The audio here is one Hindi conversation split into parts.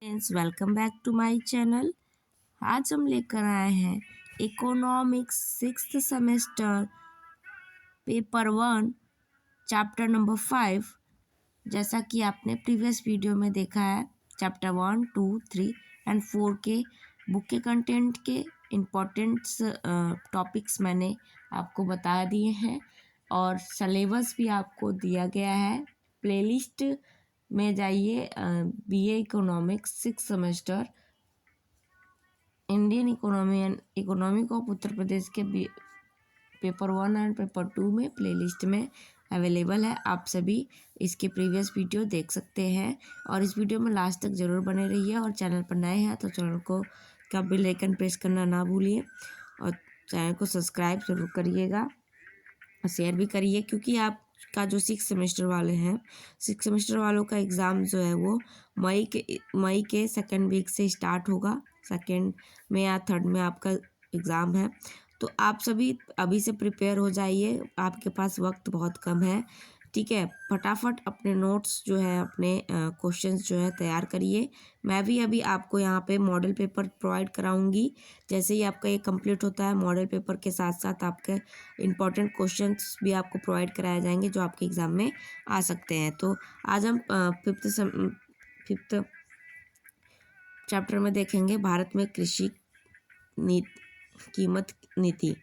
Friends, welcome back to my channel. आज हम लेकर आए हैं economics 6th semester paper 1 chapter number 5। जैसा कि आपने प्रीवियस वीडियो में देखा है, चैप्टर 1, 2, 3 एंड 4 के बुक के कंटेंट के इम्पोर्टेंट्स टॉपिक्स मैंने आपको बता दिए हैं और सिलेबस भी आपको दिया गया है। प्लेलिस्ट में जाइए, BA economics 6th semester Indian economy and economic of Uttar Pradesh के पेपर 1 एंड पेपर 2 में प्लेलिस्ट में अवेलेबल है। आप सभी इसके प्रीवियस वीडियो देख सकते हैं और इस वीडियो में लास्ट तक ज़रूर बने रहिए और चैनल पर नए हैं तो चैनल को का बेल आइकन प्रेस करना ना भूलिए और चैनल को सब्सक्राइब जरूर करिएगा और शेयर भी करिए, क्योंकि आपका जो 6 सेमेस्टर वाले हैं, 6 सेमेस्टर वालों का एग्ज़ाम जो है वो मई के सेकेंड वीक से स्टार्ट होगा। सेकेंड में या थर्ड में आपका एग्ज़ाम है, तो आप सभी अभी से प्रिपेयर हो जाइए। आपके पास वक्त बहुत कम है, ठीक है। फटाफट अपने नोट्स जो है, अपने क्वेश्चंस जो है तैयार करिए। मैं भी अभी आपको यहाँ पे मॉडल पेपर प्रोवाइड कराऊंगी। जैसे ही आपका ये कंप्लीट होता है, मॉडल पेपर के साथ साथ आपके इम्पॉर्टेंट क्वेश्चंस भी आपको प्रोवाइड कराए जाएंगे जो आपके एग्ज़ाम में आ सकते हैं। तो आज हम फिफ्थ चैप्टर में देखेंगे भारत में कृषि कीमत नीति।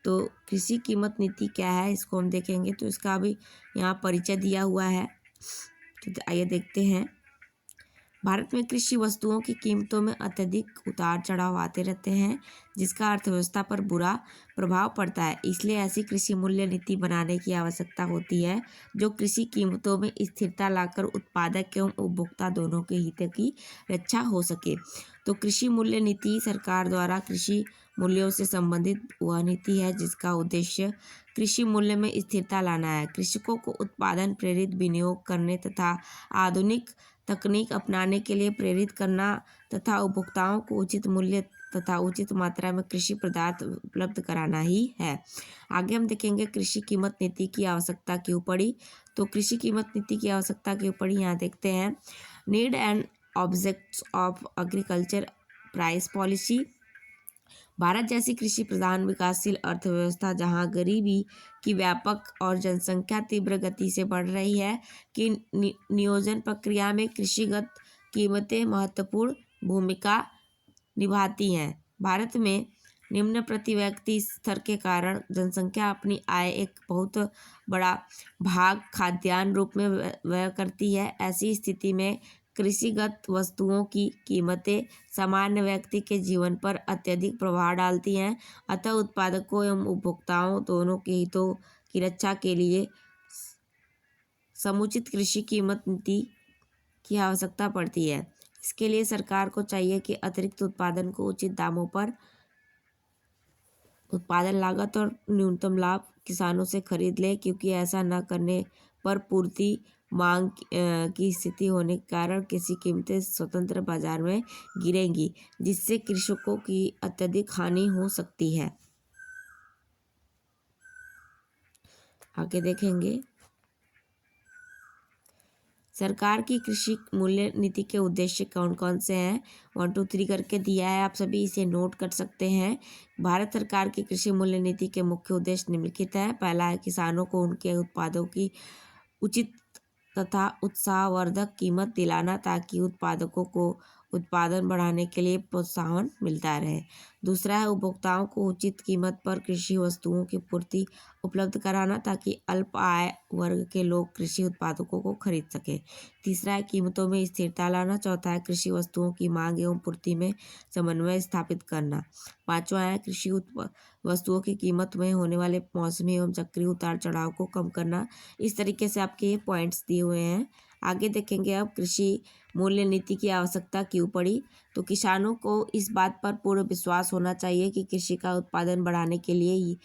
तो कृषि कीमत नीति क्या है, इसको हम देखेंगे। तो इसका अभी यहाँ परिचय दिया हुआ है, तो आइए देखते हैं। भारत में कृषि वस्तुओं की कीमतों में अत्यधिक उतार चढ़ाव आते रहते हैं, जिसका अर्थव्यवस्था पर बुरा प्रभाव पड़ता है। इसलिए ऐसी कृषि मूल्य नीति बनाने की आवश्यकता होती है जो कृषि कीमतों में स्थिरता लाकर उत्पादक एवं उपभोक्ता दोनों के हित की रक्षा हो सके। तो कृषि मूल्य नीति सरकार द्वारा कृषि मूल्यों से संबंधित वह नीति है जिसका उद्देश्य कृषि मूल्य में स्थिरता लाना है। कृषकों को उत्पादन प्रेरित विनियोग करने तथा आधुनिक तकनीक अपनाने के लिए प्रेरित करना तथा उपभोक्ताओं को उचित मूल्य तथा उचित मात्रा में कृषि पदार्थ उपलब्ध कराना ही है। आगे हम देखेंगे कृषि कीमत नीति की आवश्यकता क्यों पड़ी। तो कृषि कीमत नीति की आवश्यकता क्यों पड़ी, यहाँ देखते हैं। Need and objects of agriculture price policy. Bharat जैसी कृषि प्रधान विकासशील अर्थव्यवस्था जहां गरीबी की व्यापक और जनसंख्या तीव्र गति से बढ़ रही है कि नियोजन प्रक्रिया में कृषिगत कीमतें महत्वपूर्ण भूमिका निभाती हैं। भारत में निम्न प्रति व्यक्ति स्तर के कारण जनसंख्या अपनी आय एक बहुत बड़ा भाग खाद्यान्न रूप में व्यय करती है। ऐसी स्थिति में कृषिगत वस्तुओं की कीमतें सामान्य व्यक्ति के जीवन पर अत्यधिक प्रभाव डालती हैं। अतः उत्पादकों एवं उपभोक्ताओं दोनों के हितों की रक्षा के लिए समुचित कृषि कीमत नीति की आवश्यकता पड़ती है। इसके लिए सरकार को चाहिए कि अतिरिक्त उत्पादन को उचित दामों पर उत्पादन लागत और न्यूनतम लाभ किसानों से खरीद ले, क्योंकि ऐसा न करने पर पूर्ति मांग की स्थिति होने के कारण कृषि कीमतें स्वतंत्र बाजार में गिरेंगी, जिससे कृषकों की अत्यधिक हानि हो सकती है। आगे देखेंगे सरकार की कृषि मूल्य नीति के उद्देश्य कौन कौन से हैं। 1, 2, 3 करके दिया है, आप सभी इसे नोट कर सकते हैं। भारत सरकार की कृषि मूल्य नीति के मुख्य उद्देश्य निम्नलिखित है। पहला है किसानों को उनके उत्पादों की उचित तथा उत्साहवर्धक कीमत दिलाना, ताकि उत्पादकों को उत्पादन बढ़ाने के लिए प्रोत्साहन मिलता रहे। दूसरा है उपभोक्ताओं को उचित कीमत पर कृषि वस्तुओं की पूर्ति उपलब्ध कराना, ताकि अल्प आय वर्ग के लोग कृषि उत्पादकों को खरीद सकें। तीसरा है कीमतों में स्थिरता लाना। चौथा है कृषि वस्तुओं की मांग एवं पूर्ति में समन्वय स्थापित करना। पांचवा है कृषि वस्तुओं की कीमत में होने वाले मौसमी एवं चक्रीय उतार चढ़ाव को कम करना। इस तरीके से आपके ये पॉइंट्स दिए हुए हैं। आगे देखेंगे अब कृषि मूल्य नीति की आवश्यकता क्यों पड़ी। तो किसानों को इस बात पर पूर्ण विश्वास होना चाहिए कि कृषि का उत्पादन बढ़ाने के लिए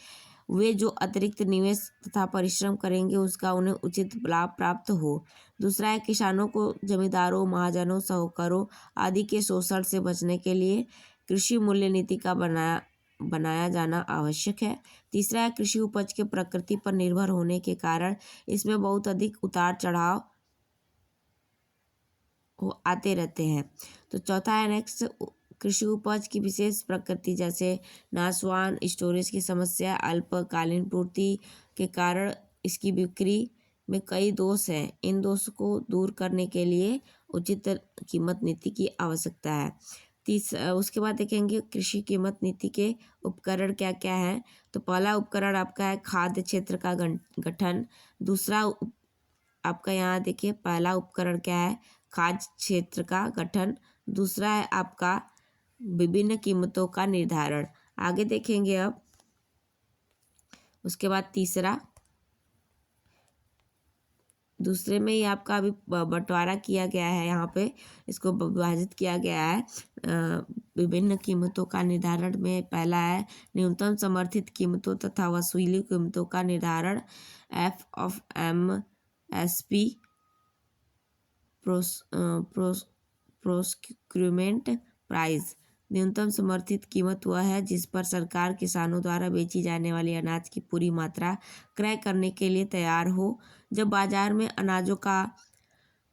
वे जो अतिरिक्त निवेश तथा परिश्रम करेंगे उसका उन्हें उचित लाभ प्राप्त हो। दूसरा है किसानों को जमींदारों, महाजनों, साहूकारों आदि के शोषण से बचने के लिए कृषि मूल्य नीति का बनाया जाना आवश्यक है। तीसरा है कृषि उपज के प्रकृति पर निर्भर होने के कारण इसमें बहुत अधिक उतार चढ़ाव आते रहते हैं। तो चौथा है नेक्स्ट, कृषि उपज की विशेष प्रकृति जैसे नाशवान, स्टोरेज की समस्या, अल्पकालीन पूर्ति के कारण इसकी बिक्री में कई दोष हैं। इन दोष को दूर करने के लिए उचित कीमत नीति की आवश्यकता है। उसके बाद देखेंगे कृषि कीमत नीति के उपकरण क्या क्या है। तो पहला उपकरण आपका है खाद्य क्षेत्र का गठन। दूसरा आपका यहाँ देखिए पहला उपकरण क्या है, खाद्य क्षेत्र का गठन। दूसरा है आपका विभिन्न कीमतों का निर्धारण। आगे देखेंगे अब उसके बाद तीसरा, दूसरे में ही आपका अभी बंटवारा किया गया है, यहाँ पे इसको विभाजित किया गया है विभिन्न कीमतों का निर्धारण में। पहला है न्यूनतम समर्थित कीमतों तथा वसूली कीमतों का निर्धारण, FOMSP प्रोक्यूरमेंट प्राइस। न्यूनतम समर्थित कीमत वह है जिस पर सरकार किसानों द्वारा बेची जाने वाली अनाज की पूरी मात्रा क्रय करने के लिए तैयार हो। जब बाजार में अनाजों का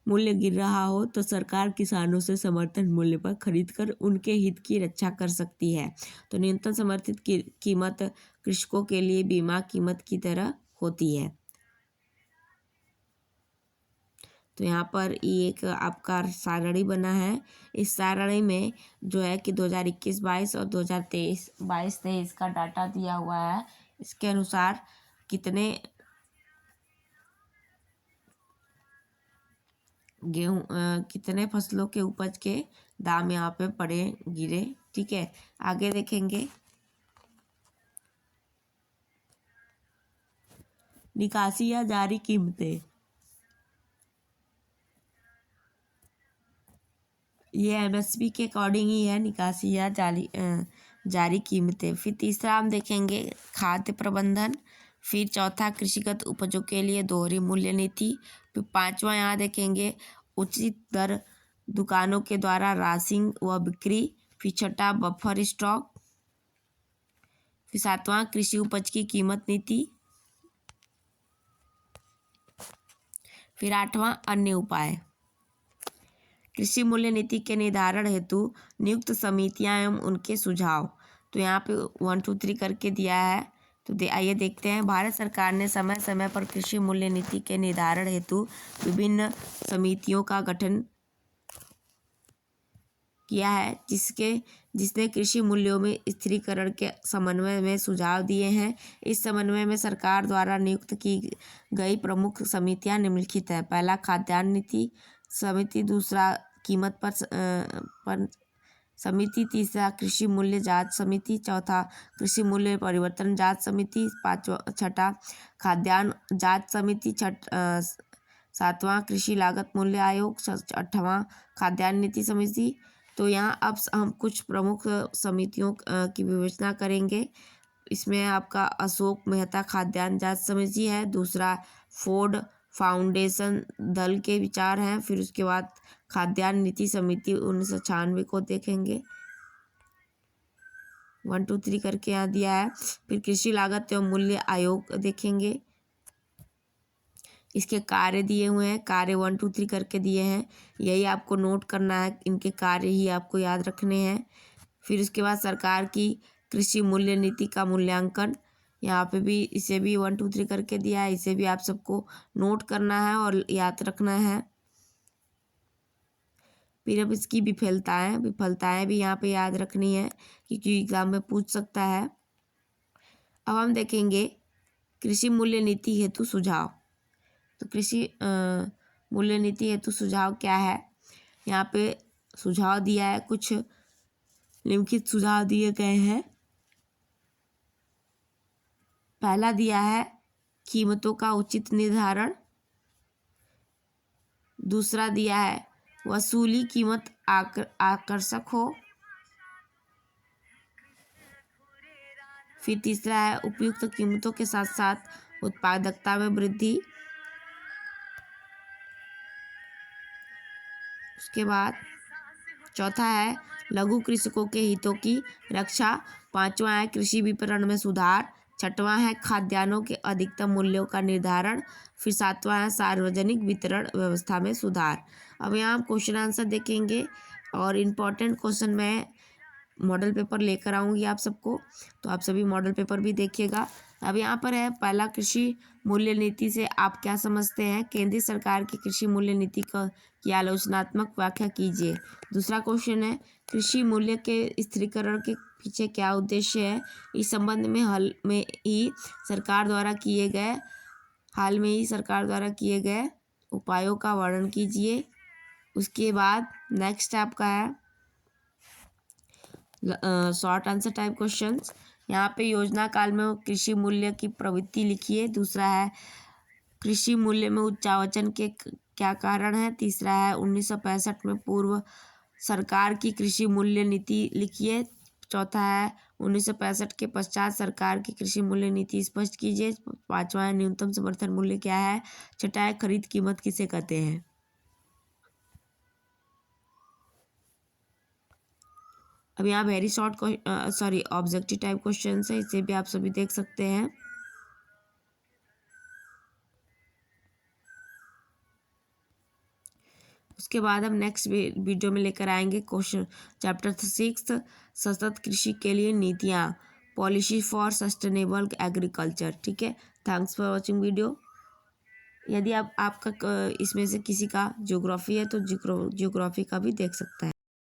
मूल्य गिर रहा हो तो सरकार किसानों से समर्थन मूल्य पर खरीदकर उनके हित की रक्षा कर सकती है। तो न्यूनतम समर्थित कीमत कृषकों के लिए बीमा कीमत की तरह होती है। तो यहाँ पर ये एक आपका सारणी बना है। इस सारणी में जो है कि 2021-22 और 2023-22-23 का डाटा दिया हुआ है। इसके अनुसार कितने कितने फसलों के उपज के दाम यहाँ पे पड़े गिरे। ठीक है, आगे देखेंगे निकासी या जारी कीमतें। ये MSP के अकॉर्डिंग ही है, निकासी या जारी कीमतें। फिर तीसरा हम देखेंगे खाद्य प्रबंधन। फिर चौथा कृषिगत उपजों के लिए दोहरी मूल्य नीति। फिर पांचवा यहाँ देखेंगे उचित दर दुकानों के द्वारा राशिंग व बिक्री। फिर छठा बफर स्टॉक। फिर सातवां कृषि उपज की कीमत नीति। फिर आठवां अन्य उपाय। कृषि मूल्य नीति के निर्धारण हेतु नियुक्त समितियां एवं उनके सुझाव। तो यहाँ पे 1 2 3 करके दिया है। तो आइए देखते हैं। भारत सरकार ने समय समय पर कृषि मूल्य नीति के निर्धारण हेतु विभिन्न समितियों का गठन किया है, जिसने कृषि मूल्यों में स्थिरीकरण के समन्वय में सुझाव दिए हैं। इस समन्वय में सरकार द्वारा नियुक्त की गई प्रमुख समितियां निम्नलिखित है। पहला खाद्यान्न नीति समिति, दूसरा कीमत पर समिति, तीसरा कृषि मूल्य जांच समिति, चौथा कृषि मूल्य परिवर्तन जांच समिति, छठा खाद्यान्न जांच समिति, सातवां कृषि लागत मूल्य आयोग, आठवां खाद्यान्न नीति समिति। तो यहाँ अब हम कुछ प्रमुख समितियों की विवेचना करेंगे। इसमें आपका अशोक मेहता खाद्यान्न जांच समिति है। दूसरा फोर्ड फाउंडेशन दल के विचार हैं। फिर उसके बाद खाद्यान्न नीति समिति 1996 को देखेंगे। 1 2 3 करके यहाँ दिया है। फिर कृषि लागत एवं मूल्य आयोग देखेंगे। इसके कार्य दिए हुए हैं, कार्य 1 2 3 करके दिए हैं, यही आपको नोट करना है, इनके कार्य ही आपको याद रखने हैं। फिर उसके बाद सरकार की कृषि मूल्य नीति का मूल्यांकन, यहाँ पे भी इसे भी 1 2 3 करके दिया है, इसे भी आप सबको नोट करना है और याद रखना है। फिर अब इसकी विफलताएं भी यहाँ पे याद रखनी है क्योंकि एग्जाम में पूछ सकता है। अब हम देखेंगे कृषि मूल्य नीति हेतु सुझाव। तो कृषि मूल्य नीति हेतु सुझाव क्या है, यहाँ पे सुझाव दिया है, कुछ निम्नलिखित सुझाव दिए गए हैं। पहला दिया है कीमतों का उचित निर्धारण। दूसरा दिया है वसूली कीमत आकर्षक हो। फिर तीसरा है उपयुक्त कीमतों के साथ साथ उत्पादकता में वृद्धि। उसके बाद चौथा है लघु कृषकों के हितों की रक्षा। पांचवा है कृषि विपणन में सुधार। छठवां है खाद्यान्नों के अधिकतम मूल्यों का निर्धारण। फिर सातवां है सार्वजनिक वितरण व्यवस्था में सुधार। अब यहाँ हम क्वेश्चन आंसर देखेंगे और इम्पॉर्टेंट क्वेश्चन मैं मॉडल पेपर लेकर आऊँगी आप सबको, तो आप सभी मॉडल पेपर भी देखिएगा। अब यहाँ पर है पहला, कृषि मूल्य नीति से आप क्या समझते हैं? केंद्रीय सरकार की कृषि मूल्य नीति की आलोचनात्मक व्याख्या कीजिए। दूसरा क्वेश्चन है कृषि मूल्य के स्थिरीकरण के पीछे क्या उद्देश्य है? इस संबंध में हाल में ही सरकार द्वारा किए गए उपायों का वर्णन कीजिए। उसके बाद नेक्स्ट आपका है शॉर्ट आंसर टाइप क्वेश्चंस। यहाँ पे योजना काल में कृषि मूल्य की प्रवृत्ति लिखिए। दूसरा है कृषि मूल्य में उच्चावचन के क्या कारण है। तीसरा है 1965 में पूर्व सरकार की कृषि मूल्य नीति लिखिए। चौथा है 1965 के पश्चात सरकार की कृषि मूल्य नीति स्पष्ट कीजिए। पांचवा है न्यूनतम समर्थन मूल्य क्या है। छठा है खरीद कीमत किसे कहते हैं। अब यहाँ very short objective type question है, इसे भी आप सभी देख सकते हैं। उसके बाद हम नेक्स्ट वीडियो में लेकर आएंगे क्वेश्चन चैप्टर 6 सतत कृषि के लिए नीतियाँ, पॉलिसी फॉर सस्टेनेबल एग्रीकल्चर। ठीक है, थैंक्स फॉर वॉचिंग वीडियो। यदि आपका इसमें से किसी का ज्योग्राफी है तो ज्योग्राफी का भी देख सकता है।